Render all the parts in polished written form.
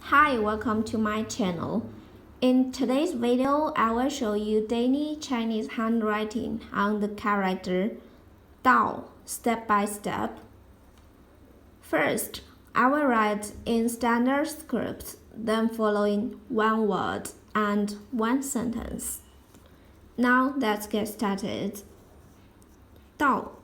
Hi, welcome to my channel. In today's video, I will show you daily Chinese handwriting on the character Dao step by step. First, I will write in standard script, then following one word and one sentence. Now let's get started. Dao.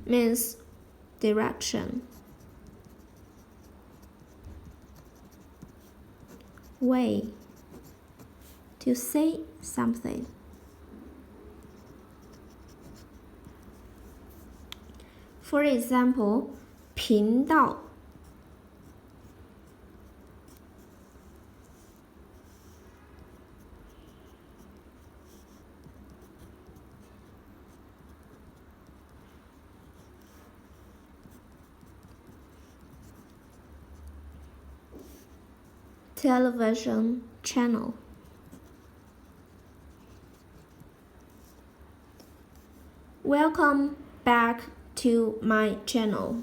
Means direction. Way, to say something. For example, 频道 television channel. Welcome back to my channel.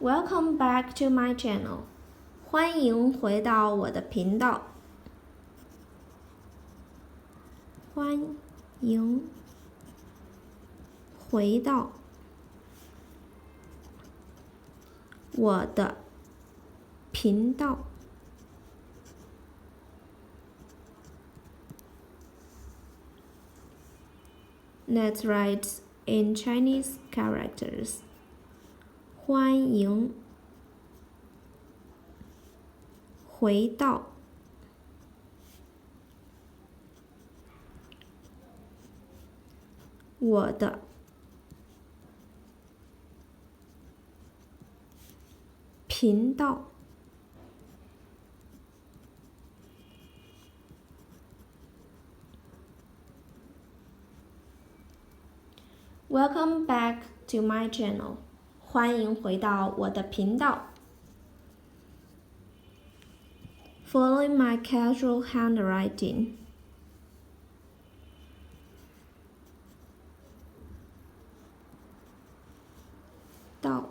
Welcome back to my channel. 欢迎回到我的频道。欢迎回到我的频道。Let's write in Chinese characters. 欢迎回到我的频道。Welcome back to my channel. 欢迎回到我的频道。Following my casual handwriting. 到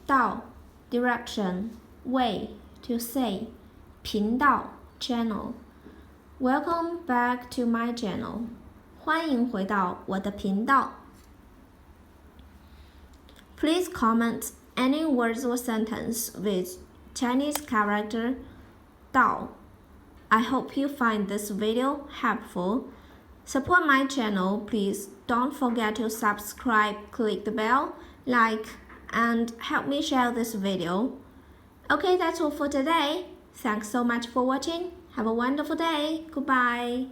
到 direction, way, to say, 频道 channel. Welcome back to my channel. 欢迎回到我的频道。Please comment any words or sentence with Chinese character 到. I hope you find this video helpful. Support my channel. Please don't forget to subscribe, click the bell, like, and help me share this video. Okay, that's all for today. Thanks so much for watching. Have a wonderful day. Goodbye.